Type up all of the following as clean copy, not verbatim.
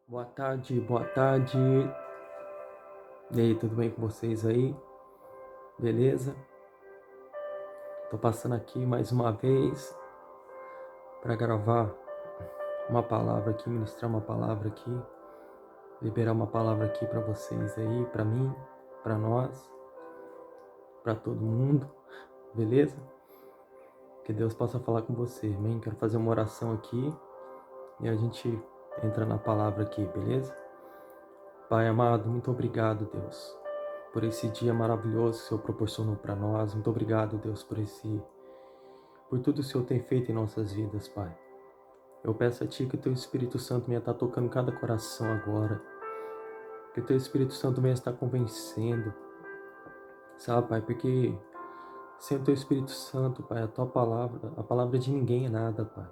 Boa tarde, boa tarde. E aí, tudo bem com vocês aí? Beleza? Tô passando aqui mais uma vez para gravar uma palavra aqui, ministrar uma palavra aqui, liberar uma palavra aqui para vocês aí, para mim, para nós, para todo mundo, beleza? Que Deus possa falar com você, amém? Quero fazer uma oração aqui e a gente entra na palavra aqui, beleza? Pai amado, muito obrigado, Deus, por esse dia maravilhoso que o Senhor proporcionou para nós. Muito obrigado, Deus, por tudo que o Senhor tem feito em nossas vidas, Pai. Eu peço a Ti que o Teu Espírito Santo venha estar tocando cada coração agora, que o Teu Espírito Santo venha estar convencendo, sabe, Pai, porque sem o Teu Espírito Santo, Pai, a Tua palavra, a palavra de ninguém é nada, Pai.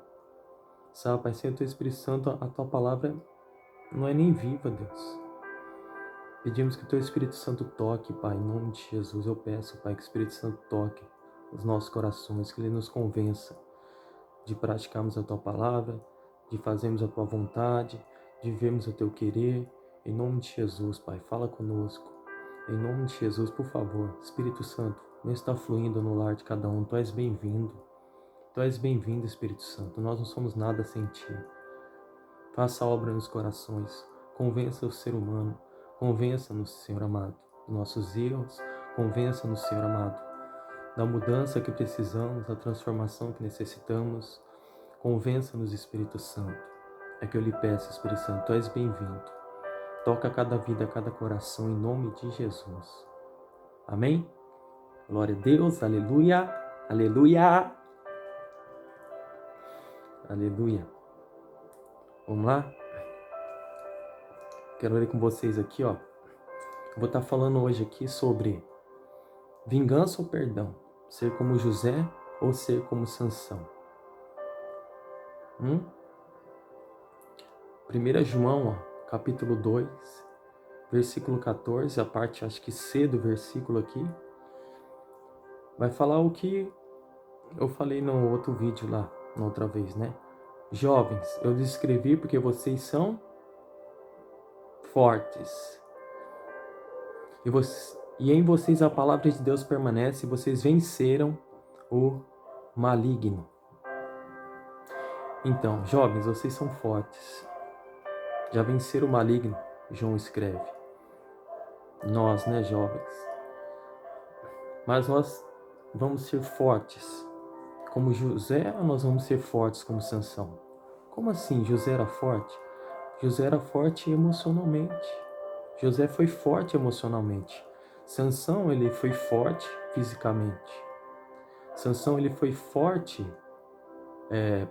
Sabe, Pai, sem o Teu Espírito Santo, a Tua palavra não é nem viva, Deus. Pedimos que o Teu Espírito Santo toque, Pai, em nome de Jesus. Eu peço, Pai, que o Espírito Santo toque os nossos corações, que Ele nos convença de praticarmos a Tua palavra, de fazermos a Tua vontade, de vermos o Teu querer. Em nome de Jesus, Pai, fala conosco. Em nome de Jesus, por favor, Espírito Santo, não está fluindo no lar de cada um. Tu és bem-vindo. Tu és bem-vindo, Espírito Santo. Nós não somos nada sem Ti. Faça obra nos corações. Convença o ser humano. Convença-nos, Senhor amado, dos nossos erros. Convença-nos, Senhor amado, da mudança que precisamos, da transformação que necessitamos. Convença-nos, Espírito Santo. É que eu lhe peço, Espírito Santo, tu és bem-vindo. Toca cada vida, cada coração, em nome de Jesus. Amém? Glória a Deus, aleluia, aleluia, aleluia. Vamos lá? Quero ler com vocês aqui, ó. Eu vou estar falando hoje aqui sobre vingança ou perdão. Ser como José ou ser como Sansão. 1 João, ó, capítulo 2, versículo 14, a parte, acho que C do versículo aqui, vai falar o que eu falei no outro vídeo lá, na outra vez, né? Jovens, eu lhes escrevi porque vocês são fortes. E em vocês a palavra de Deus permanece, e vocês venceram o maligno. Então, jovens, vocês são fortes. Já venceram o maligno, João escreve. Nós, né, jovens? Mas nós vamos ser fortes como José, ou nós vamos ser fortes como Sansão? Como assim? José era forte? José era forte emocionalmente. José foi forte emocionalmente. Sansão, ele foi forte fisicamente. Sansão, ele foi forte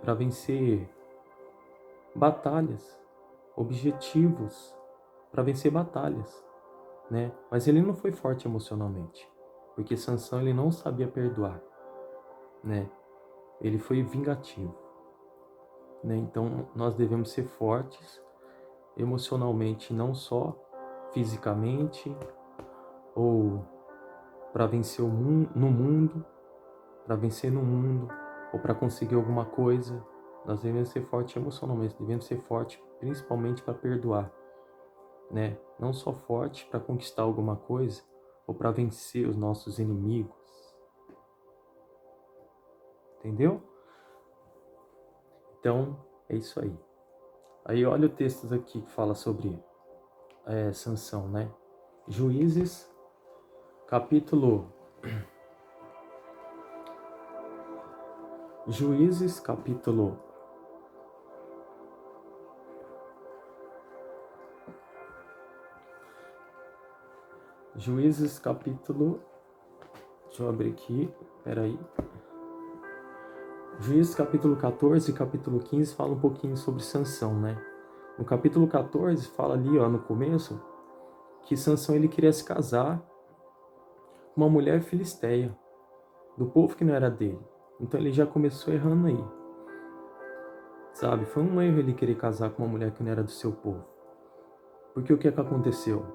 para vencer batalhas, objetivos, para vencer batalhas, né? Mas ele não foi forte emocionalmente, porque Sansão, ele não sabia perdoar, né? Ele foi vingativo, né? Então nós devemos ser fortes emocionalmente, não só fisicamente, ou para vencer no mundo, para vencer no mundo, ou para conseguir alguma coisa. Nós devemos ser fortes emocionalmente, devemos ser fortes principalmente para perdoar, né? Não só forte para conquistar alguma coisa, ou para vencer os nossos inimigos. Entendeu? Então, é isso aí. Aí olha o texto aqui que fala sobre Sansão, né? Juízes, capítulo... Juízes, capítulo... Juízes, capítulo... Deixa eu abrir aqui, peraí. Juízes, capítulo 14 e capítulo 15 fala um pouquinho sobre Sansão, né? No capítulo 14 fala ali, ó, no começo, que Sansão ele queria se casar com uma mulher filisteia, do povo que não era dele. Então ele já começou errando aí. Sabe, foi um erro ele querer casar com uma mulher que não era do seu povo. Porque o que é que aconteceu?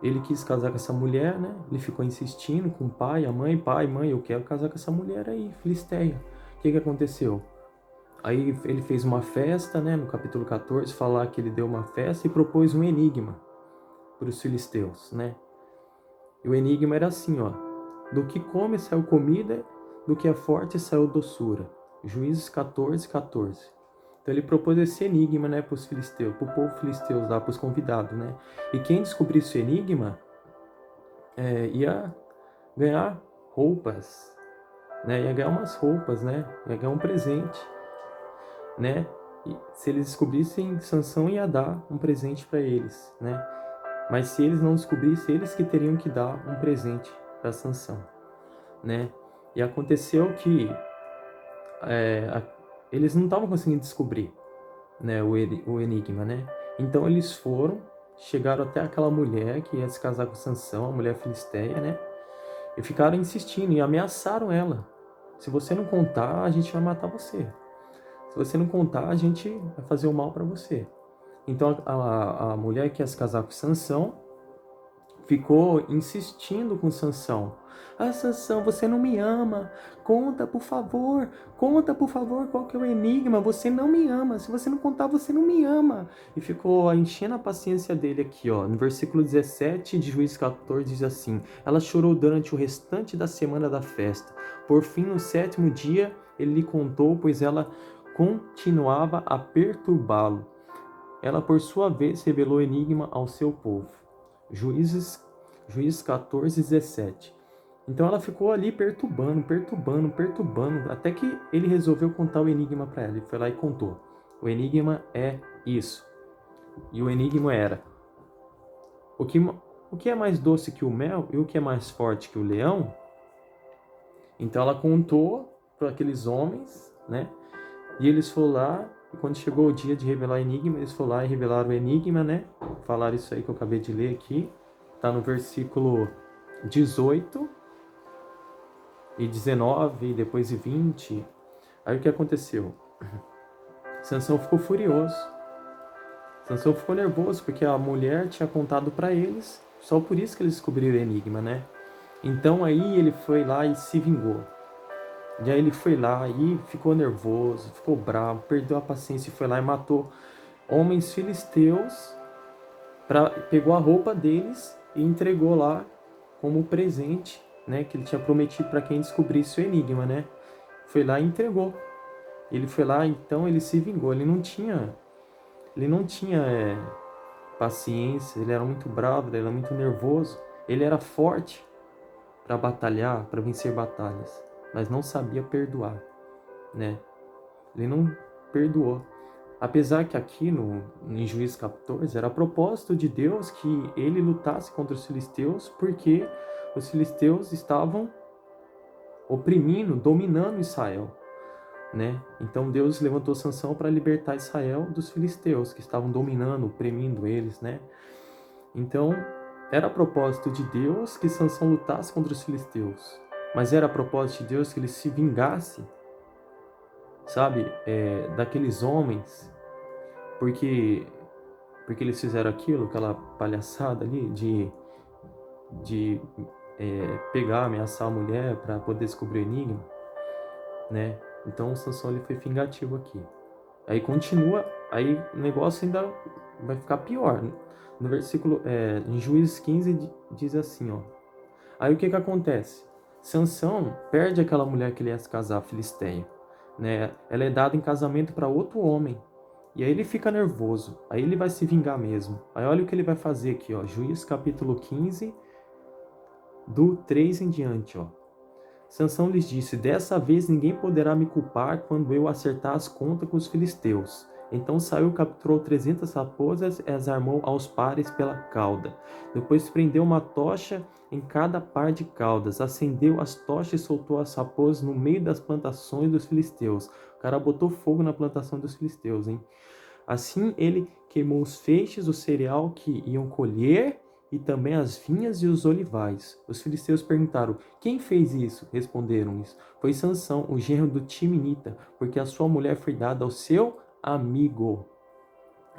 Ele quis casar com essa mulher, né? Ele ficou insistindo com o pai, a mãe, pai, mãe, eu quero casar com essa mulher aí, filisteia. O que é que aconteceu? Aí ele fez uma festa, né? No capítulo 14, falar que ele deu uma festa e propôs um enigma para os filisteus, né? E o enigma era assim, ó: do que come saiu comida, do que é forte saiu doçura. Juízes 14, 14. Então ele propôs esse enigma, né, para os filisteus, para o povo filisteu lá, para os convidados, né? E quem descobrisse o enigma ia ganhar roupas, né? Ia ganhar umas roupas, né? Ia ganhar um presente, né? E se eles descobrissem, Sansão ia dar um presente para eles, né? Mas se eles não descobrissem, eles que teriam que dar um presente para Sansão, né? E aconteceu que eles não estavam conseguindo descobrir, né, o enigma, né? Então eles chegaram até aquela mulher que ia se casar com Sansão, a mulher filisteia, né? E ficaram insistindo e ameaçaram ela. Se você não contar, a gente vai matar você. Se você não contar, a gente vai fazer o mal para você. Então a mulher que ia se casar com Sansão ficou insistindo com Sansão. Ah, Sansão, você não me ama. Conta, por favor. Conta, por favor, qual que é o enigma. Você não me ama. Se você não contar, você não me ama. E ficou enchendo a paciência dele aqui, ó. No versículo 17 de Juízes 14 diz assim: ela chorou durante o restante da semana da festa. Por fim, no 7º dia, ele lhe contou, pois ela continuava a perturbá-lo. Ela, por sua vez, revelou o enigma ao seu povo. Juízes 14, 17. Então ela ficou ali perturbando, até que ele resolveu contar o enigma para ela. Ele foi lá e contou. O enigma é isso. E o enigma era: o que é mais doce que o mel e o que é mais forte que o leão? Então ela contou para aqueles homens, né? E eles foram lá, e quando chegou o dia de revelar o enigma, eles foram lá e revelaram o enigma, né? Falaram isso aí que eu acabei de ler aqui. Tá no versículo 18 e 19 e depois 20. Aí o que aconteceu? Sansão ficou furioso. Sansão ficou nervoso porque a mulher tinha contado para eles, só por isso que eles descobriram o enigma, né? Então aí ele foi lá e se vingou. E aí ele foi lá e ficou nervoso, ficou bravo, perdeu a paciência e foi lá e matou homens filisteus, pegou a roupa deles e entregou lá como presente, né, que ele tinha prometido para quem descobrisse o enigma, né? Foi lá e entregou. Ele foi lá, então ele se vingou. Ele não tinha paciência, ele era muito bravo, ele era muito nervoso. Ele era forte para batalhar, para vencer batalhas, mas não sabia perdoar, né? Ele não perdoou. Apesar que aqui em Juízes 14 era propósito de Deus que ele lutasse contra os filisteus, porque os filisteus estavam oprimindo, dominando Israel, né? Então Deus levantou Sansão para libertar Israel dos filisteus que estavam dominando, oprimindo eles, né? Então era propósito de Deus que Sansão lutasse contra os filisteus, mas era propósito de Deus que ele se vingasse, sabe, daqueles homens, porque eles fizeram aquela palhaçada ali de pegar, ameaçar a mulher para poder descobrir o enigma, né? Então o Sansão ele foi vingativo aqui. Aí continua, aí o negócio ainda vai ficar pior. No versículo, em Juízes 15 diz assim, ó. Aí o que acontece? Sansão perde aquela mulher que ele ia se casar, a Filisteia, né? Ela é dada em casamento para outro homem. E aí ele fica nervoso. Aí ele vai se vingar mesmo. Aí olha o que ele vai fazer aqui, ó. Juízes capítulo 15, do 3 em diante, ó. Sansão lhes disse: dessa vez ninguém poderá me culpar quando eu acertar as contas com os filisteus. Então saiu, capturou 300 raposas e as armou aos pares pela cauda. Depois prendeu uma tocha em cada par de caudas, acendeu as tochas e soltou as raposas no meio das plantações dos filisteus. O cara botou fogo na plantação dos filisteus, hein? Assim ele queimou os feixes do cereal que iam colher e também as vinhas e os olivais. Os filisteus perguntaram: quem fez isso? Responderam-lhes: foi Sansão, o genro do Timinita, porque a sua mulher foi dada ao seu amigo.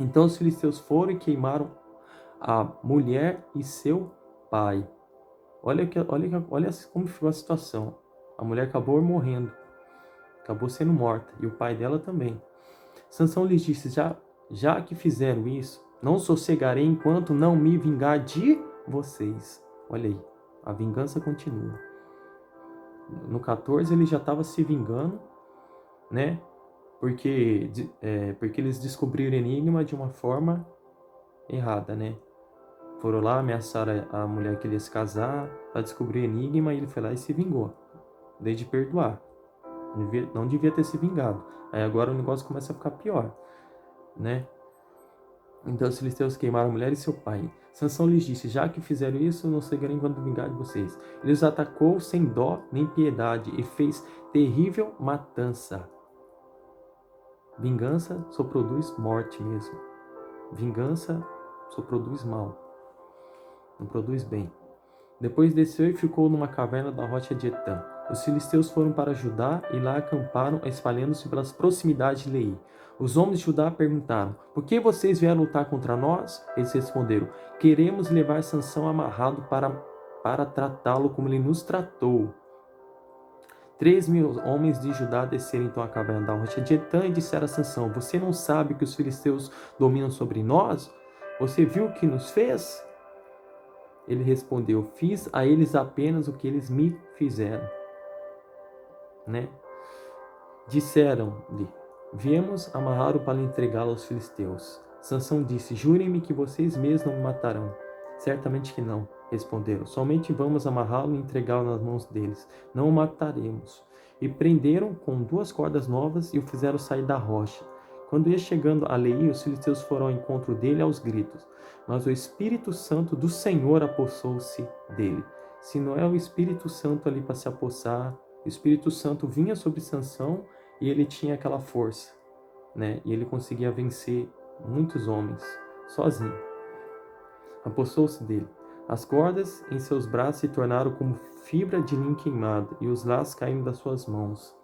Então os filisteus foram e queimaram a mulher e seu pai. Olha como ficou a situação. A mulher acabou morrendo. acabou sendo morta, e o pai dela também. Sansão lhes disse: já que fizeram isso, não sossegarei enquanto não me vingar de vocês. Olha aí, a vingança continua. No 14 ele já estava se vingando, né? Porque eles descobriram o enigma de uma forma errada, né? Foram lá, ameaçaram a mulher que ele ia se casar para descobrir o enigma, e ele foi lá e se vingou. Desde perdoar. Não devia ter se vingado. Aí agora o negócio começa a ficar pior, né? Então os filisteus queimaram a mulher e seu pai. Sansão lhes disse: já que fizeram isso, não seguirei enquanto vingar de vocês. Ele os atacou sem dó nem piedade e fez terrível matança. Vingança só produz morte mesmo. Vingança só produz mal. Não produz bem. Depois desceu e ficou numa caverna da rocha de Etã. Os filisteus foram para Judá e lá acamparam, espalhando-se pelas proximidades de Leí. Os homens de Judá perguntaram: por que vocês vieram lutar contra nós? Eles responderam: queremos levar Sansão amarrado para tratá-lo como ele nos tratou. 3.000 homens de Judá desceram então à caverna da rocha de Etã e disseram a Sansão: você não sabe que os filisteus dominam sobre nós? Você viu o que nos fez? Ele respondeu: fiz a eles apenas o que eles me fizeram. Né? Disseram-lhe: viemos amarrá-lo para entregá-lo aos filisteus. Sansão disse: jurem-me que vocês mesmos não me matarão. Certamente que não, responderam. Somente vamos amarrá-lo e entregá-lo nas mãos deles. Não o mataremos. E prenderam com 2 cordas novas e o fizeram sair da rocha. Quando ia chegando a Leí, os filisteus foram ao encontro dele aos gritos. Mas o Espírito Santo do Senhor apossou-se dele. Se não é o Espírito Santo ali para se apossar, o Espírito Santo vinha sobre Sansão e ele tinha aquela força, né? E ele conseguia vencer muitos homens sozinho. Apossou-se dele. As cordas em seus braços se tornaram como fibra de linho queimado e os laços caíram das suas mãos.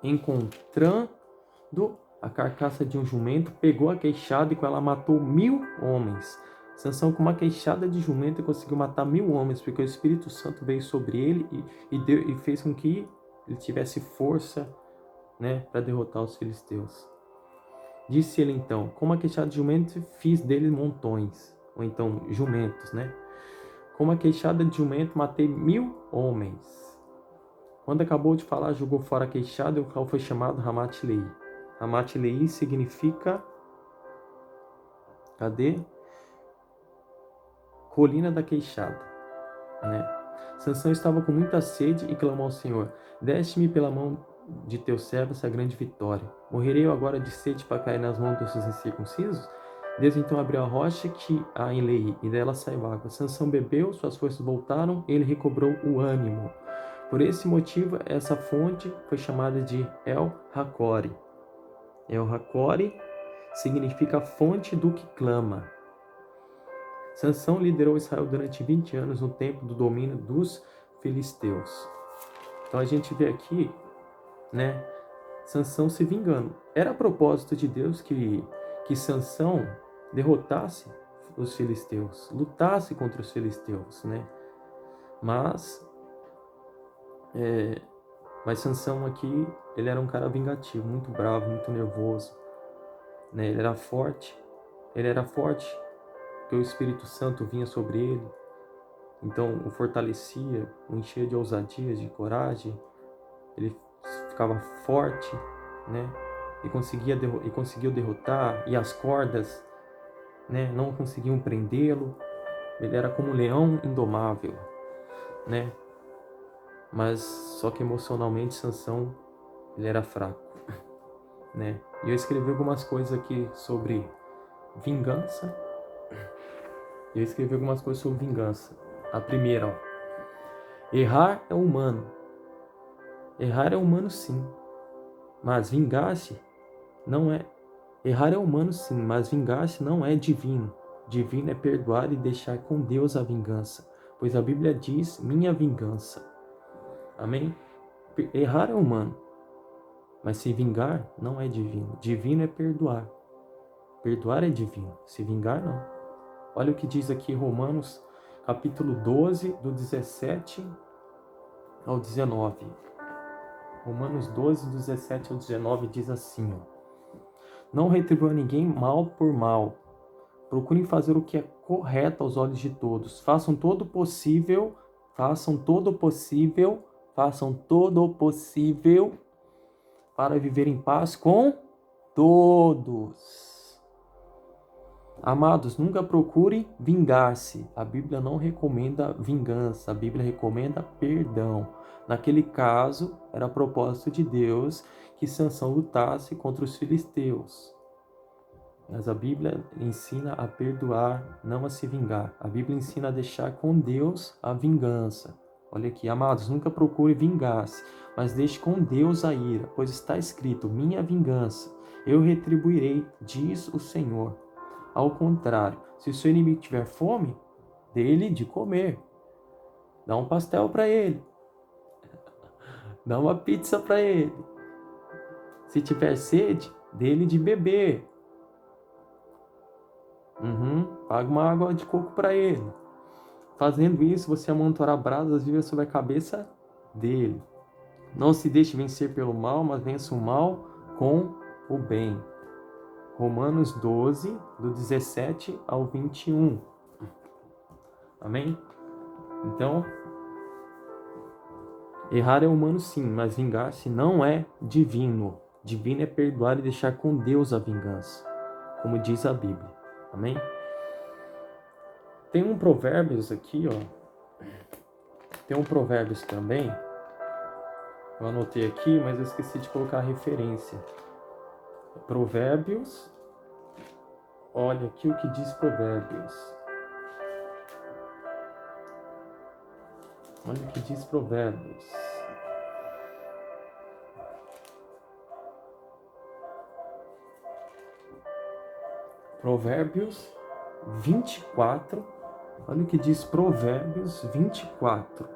Encontrando a carcaça de um jumento, pegou a queixada e com ela matou 1.000 homens. Sansão, com uma queixada de jumento, conseguiu matar 1.000 homens, porque o Espírito Santo veio sobre ele e fez com que ele tivesse força, né, para derrotar os filisteus. Disse ele então: com uma queixada de jumento fiz deles montões, ou então jumentos, né? Com uma queixada de jumento matei 1.000 homens. Quando acabou de falar, jogou fora a queixada e o qual foi chamado Ramat-Leí. Ramat-Leí significa, cadê? Colina da queixada, né? Sansão estava com muita sede e clamou ao Senhor: deste-me pela mão de teu servo essa grande vitória. Morrerei eu agora de sede para cair nas mãos dos incircuncisos? Deus então abriu a rocha que há em Leí, e dela saiu água. Sansão bebeu, suas forças voltaram, ele recobrou o ânimo. Por esse motivo, essa fonte foi chamada de El-Hakore. El-Hakore significa fonte do que clama. Sansão liderou Israel durante 20 anos no tempo do domínio dos filisteus. Então a gente vê aqui, né, Sansão se vingando. Era a propósito de Deus que Sansão derrotasse os filisteus, lutasse contra os filisteus, né? Mas Sansão aqui, ele era um cara vingativo, muito bravo, muito nervoso, né? Ele era forte porque o Espírito Santo vinha sobre ele, então o fortalecia, o enchia de ousadia, de coragem. Ele ficava forte, né? E conseguiu derrotar, e as cordas, né, não conseguiam prendê-lo. Ele era como um leão indomável, né? Mas só que emocionalmente Sansão, ele era fraco, né? E eu escrevi algumas coisas aqui sobre vingança. A primeira, ó. Errar é humano. Errar é humano sim, mas vingar-se não é. Errar é humano sim, mas vingar-se não é divino. Divino é perdoar e deixar com Deus a vingança, pois a Bíblia diz: minha vingança. Amém? Errar é humano, mas se vingar não é divino. Divino é perdoar. Perdoar é divino, se vingar não. Olha o que diz aqui Romanos capítulo 12, do 17 ao 19. Romanos 12, 17 ao 19 diz assim, ó. Não retribua ninguém mal por mal. Procurem fazer o que é correto aos olhos de todos. Façam todo o possível para viver em paz com todos. Amados, nunca procure vingar-se. A Bíblia não recomenda vingança, a Bíblia recomenda perdão. Naquele caso, era propósito de Deus que Sansão lutasse contra os filisteus. Mas a Bíblia ensina a perdoar, não a se vingar. A Bíblia ensina a deixar com Deus a vingança. Olha aqui, amados, nunca procure vingar-se, mas deixe com Deus a ira, pois está escrito, minha vingança, eu retribuirei, diz o Senhor. Ao contrário, se o seu inimigo tiver fome, dê-lhe de comer. Dá um pastel para ele. Dá uma pizza para ele. Se tiver sede, dê-lhe de beber. Paga uma água de coco para ele. Fazendo isso, você amontoará brasas vivas sobre a cabeça dele. Não se deixe vencer pelo mal, mas vença o mal com o bem. Romanos 12, do 17 ao 21. Amém? Então, errar é humano sim, mas vingar-se não é divino. Divino é perdoar e deixar com Deus a vingança, como diz a Bíblia. Amém? Tem um Provérbios aqui, ó. Tem um Provérbios também. Eu anotei aqui, mas eu esqueci de colocar a referência. Provérbios. Olha aqui o que diz Provérbios. Olha o que diz Provérbios. Provérbios 24. Olha o que diz Provérbios 24.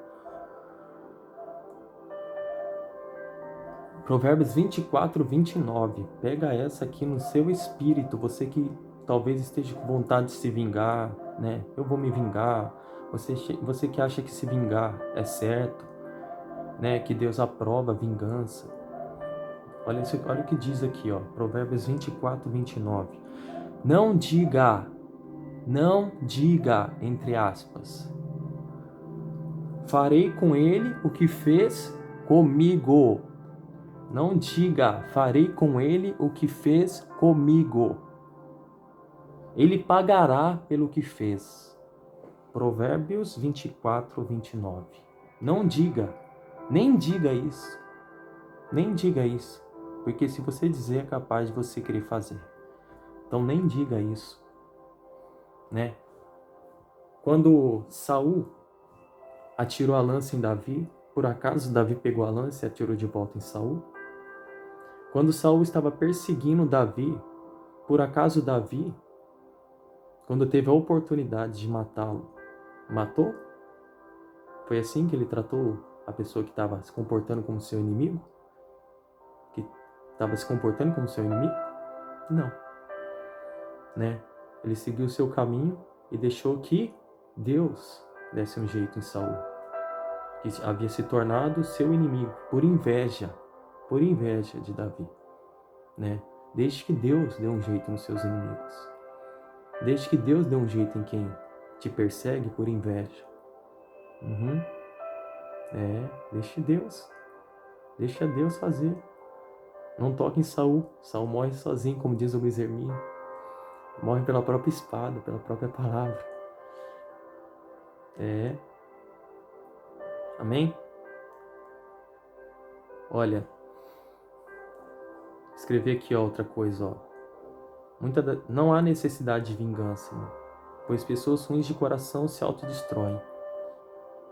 Provérbios 24, 29. Pega essa aqui no seu espírito. Você que talvez esteja com vontade de se vingar, né? Eu vou me vingar. Você que acha que se vingar é certo, né? Que Deus aprova a vingança. Olha o que diz aqui, ó. Provérbios 24, 29. Não diga, entre aspas, farei com ele o que fez comigo. Não diga, farei com ele o que fez comigo. Ele pagará pelo que fez. Provérbios 24, 29. Não diga, nem diga isso. Nem diga isso. Porque se você dizer, é capaz de você querer fazer. Então nem diga isso. Né? Quando Saul atirou a lança em Davi, por acaso Davi pegou a lança e atirou de volta em Saul? Quando Saul estava perseguindo Davi, por acaso Davi, quando teve a oportunidade de matá-lo, matou? Foi assim que ele tratou a pessoa que estava se comportando como seu inimigo? Que estava se comportando como seu inimigo? Não. Né? Ele seguiu o seu caminho e deixou que Deus desse um jeito em Saul, que havia se tornado seu inimigo, por inveja de Davi. Né? Deixe que Deus dê um jeito nos seus inimigos. Deixe que Deus dê um jeito em quem te persegue por inveja. Deixe Deus. Deixa Deus fazer. Não toque em Saul. Saul morre sozinho, como diz o Luiz Hermínio. Morre pela própria espada, pela própria palavra. Amém? Olha, escrevi aqui outra coisa, ó. Não há necessidade de vingança, né? Pois pessoas ruins de coração se autodestroem.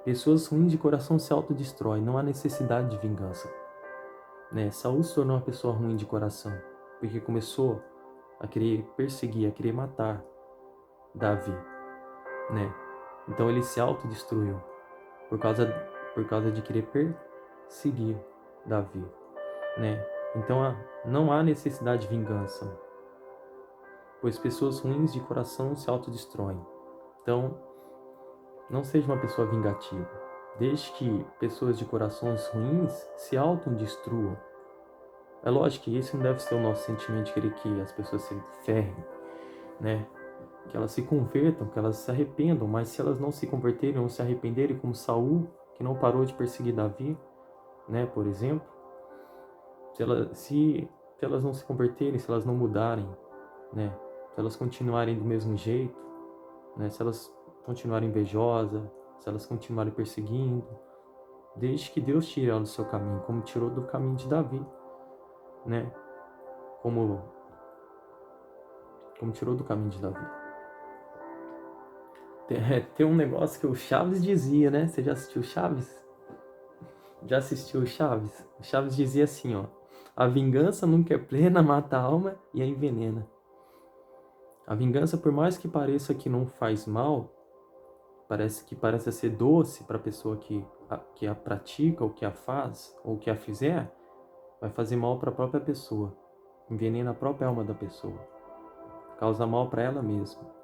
Pessoas ruins de coração se autodestroem. Não há necessidade de vingança. Né? Saul se tornou uma pessoa ruim de coração, porque começou a querer perseguir, a querer matar Davi. Né? Então ele se autodestruiu por causa de querer perseguir Davi. Né? Então não há necessidade de vingança, pois pessoas ruins de coração se autodestroem. Então, não seja uma pessoa vingativa. Desde que pessoas de corações ruins se autodestruam. É lógico que esse não deve ser o nosso sentimento de querer que as pessoas se ferrem, né? Que elas se convertam, que elas se arrependam, mas se elas não se converterem ou se arrependerem, como Saul, que não parou de perseguir Davi, né, por exemplo, se elas não se converterem, se elas não mudarem, né, se elas continuarem do mesmo jeito, né, se elas continuarem invejosas, se elas continuarem perseguindo, desde que Deus tire ela do seu caminho, como tirou do caminho de Davi, né, como tirou do caminho de Davi. Tem um negócio que o Chaves dizia, né? Você já assistiu Chaves? Já assistiu Chaves? O Chaves dizia assim, ó: a vingança nunca é plena, mata a alma e a envenena. A vingança, por mais que pareça que não faz mal, parece ser doce para a pessoa que a pratica, ou que a faz, ou que a fizer, vai fazer mal para a própria pessoa. Envenena a própria alma da pessoa. Causa mal para ela mesma.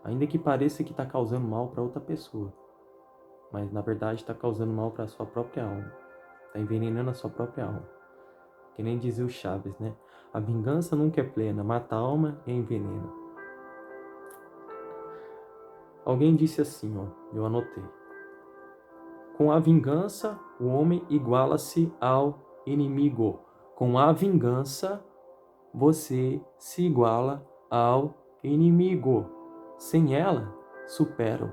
Ainda que pareça que está causando mal para outra pessoa, mas na verdade está causando mal para a sua própria alma. Está envenenando a sua própria alma. Que nem dizia o Chaves, né? A vingança nunca é plena, mata a alma e envenena. Alguém disse assim, ó, eu anotei: com a vingança, o homem iguala-se ao inimigo. Com a vingança, você se iguala ao inimigo. Sem ela, supera.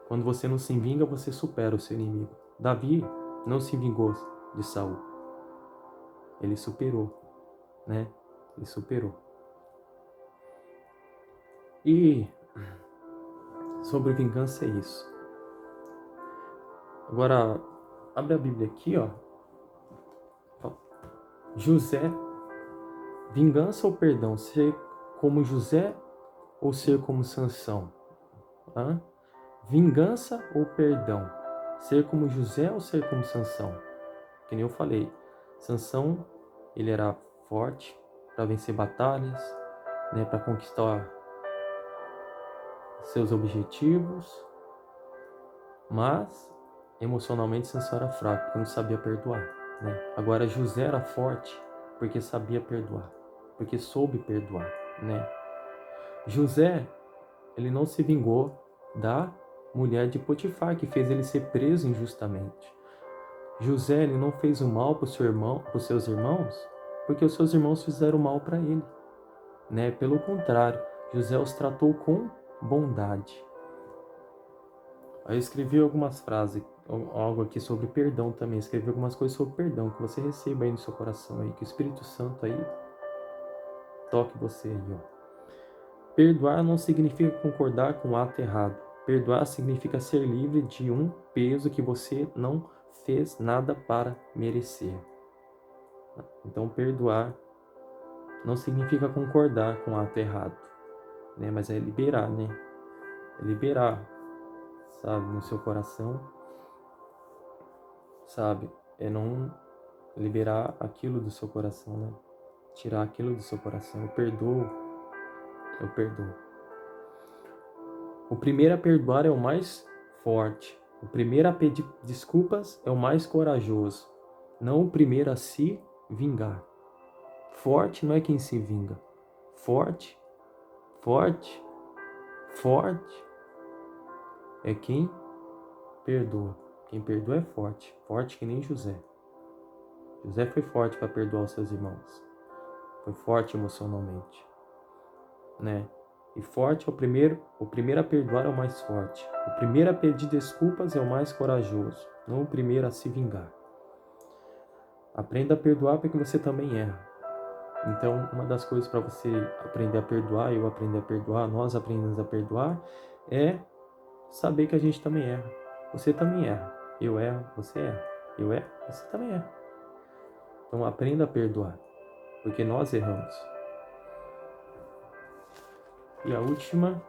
Quando você não se vinga, você supera o seu inimigo. Davi não se vingou de Saul. Ele superou, né? Ele superou. E sobre vingança é isso. Agora, abre a Bíblia aqui, ó. José, vingança ou perdão? Ser como José ou ser como Sansão? Hã? Vingança ou perdão? Ser como José ou ser como Sansão? Que nem eu falei, Sansão, ele era forte para vencer batalhas, né, para conquistar seus objetivos, mas emocionalmente Sansão era fraco, porque não sabia perdoar, né? Agora José era forte porque sabia perdoar, porque soube perdoar, né? José, ele não se vingou da mulher de Potifar, que fez ele ser preso injustamente. José, ele não fez o mal para os seus irmãos, porque os seus irmãos fizeram mal para ele, né? Pelo contrário, José os tratou com bondade. Aí eu escrevi algumas frases, algo aqui sobre perdão também. Escrevi algumas coisas sobre perdão, que você receba aí no seu coração aí, que o Espírito Santo aí toque você aí, ó. Perdoar não significa concordar com o ato errado. Perdoar significa ser livre de um peso que você não fez nada para merecer. Então, perdoar não significa concordar com o ato errado, né? Mas é liberar, né? É liberar, sabe, no seu coração, sabe? É não liberar aquilo do seu coração, né? Tirar aquilo do seu coração. Eu perdoo, eu perdoo. O primeiro a perdoar é o mais forte. O primeiro a pedir desculpas é o mais corajoso. Não o primeiro a se vingar. Forte não é quem se vinga. Forte, forte, forte é quem perdoa. Quem perdoa é forte. Forte que nem José. José foi forte para perdoar os seus irmãos. Foi forte emocionalmente, né? E forte é o primeiro a perdoar é o mais forte. O primeiro a pedir desculpas é o mais corajoso, não o primeiro a se vingar. Aprenda a perdoar porque você também erra. Então, uma das coisas para você aprender a perdoar, eu aprender a perdoar, nós aprendemos a perdoar, é saber que a gente também erra. Você também erra. Eu erro, você erra. Eu erro, você também erra. Então, aprenda a perdoar, porque nós erramos. E a última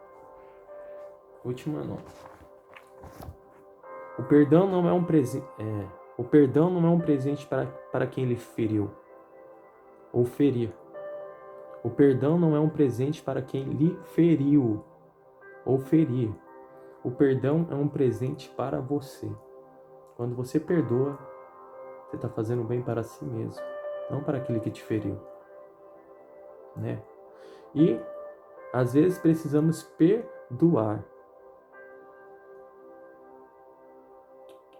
não. O perdão não é um presente. O perdão não é um presente para quem lhe feriu ou ferir. O perdão não é um presente para quem lhe feriu ou ferir. O perdão é um presente para você. Quando você perdoa, você está fazendo bem para si mesmo, não para aquele que te feriu, né? E às vezes precisamos perdoar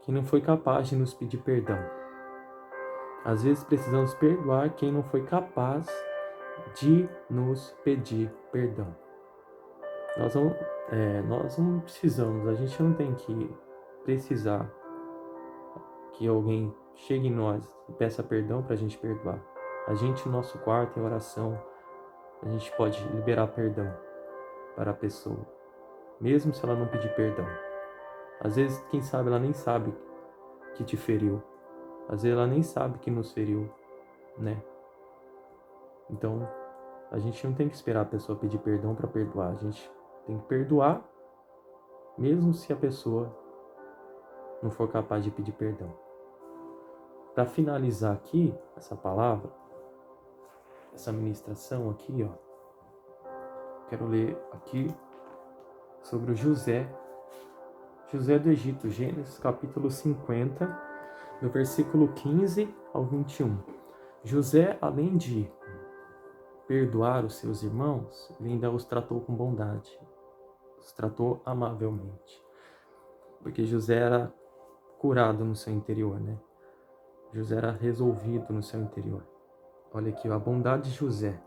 quem não foi capaz de nos pedir perdão. Às vezes precisamos perdoar quem não foi capaz de nos pedir perdão. Nós não precisamos, a gente não tem que precisar que alguém chegue em nós e peça perdão para a gente perdoar. A gente, no nosso quarto, em oração, a gente pode liberar perdão para a pessoa, mesmo se ela não pedir perdão. Às vezes, quem sabe, ela nem sabe que te feriu. Às vezes, ela nem sabe que nos feriu, né? Então, a gente não tem que esperar a pessoa pedir perdão para perdoar. A gente tem que perdoar, mesmo se a pessoa não for capaz de pedir perdão. Para finalizar aqui, essa palavra, essa ministração aqui, quero ler aqui sobre o José do Egito, Gênesis capítulo 50, do versículo 15 ao 21. José, além de perdoar os seus irmãos, ele ainda os tratou com bondade, os tratou amavelmente, porque José era curado no seu interior, né? José era resolvido no seu interior. Olha aqui, a bondade de José.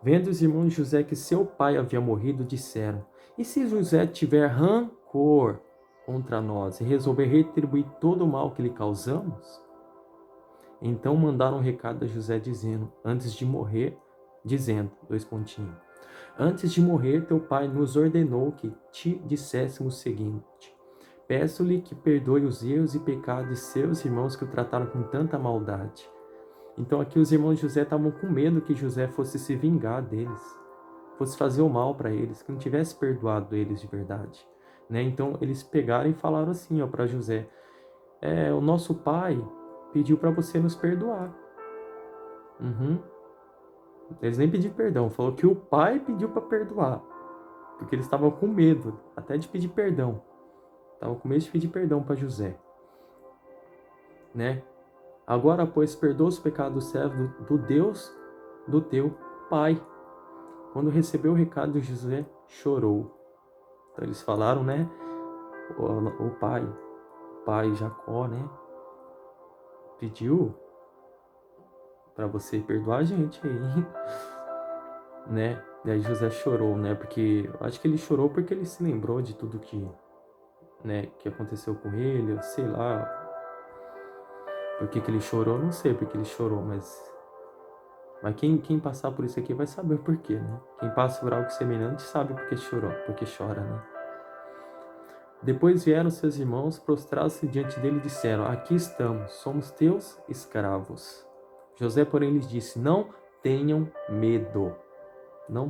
Vendo os irmãos de José que seu pai havia morrido, disseram: e se José tiver rancor contra nós e resolver retribuir todo o mal que lhe causamos? Então mandaram um recado a José dizendo, antes de morrer, antes de morrer, teu pai nos ordenou que te disséssemos o seguinte: peço-lhe que perdoe os erros e pecados de seus irmãos que o trataram com tanta maldade. Então aqui os irmãos de José estavam com medo que José fosse se vingar deles, fosse fazer o mal para eles, que não tivesse perdoado eles de verdade, né? Então eles pegaram e falaram assim, para José: o nosso pai pediu para você nos perdoar. Eles nem pediram perdão, falou que o pai pediu para perdoar, porque eles estavam com medo até de pedir perdão. Estavam com medo de pedir perdão para José, né? Agora, pois, perdoa os pecados do servo do Deus do teu pai. Quando recebeu o recado de José, chorou. Então eles falaram, né? O pai Jacó, né? Pediu para você perdoar a gente aí, né? E aí José chorou, né? Porque eu acho que ele chorou porque ele se lembrou de tudo que, né, que aconteceu com ele, sei lá. Por que ele chorou, não sei porque ele chorou, mas quem passar por isso aqui vai saber o porquê, né? Quem passa por algo semelhante sabe porque chora, né? Depois vieram seus irmãos, prostraram-se diante dele e disseram: aqui estamos, somos teus escravos. José, porém, lhes disse: não tenham medo.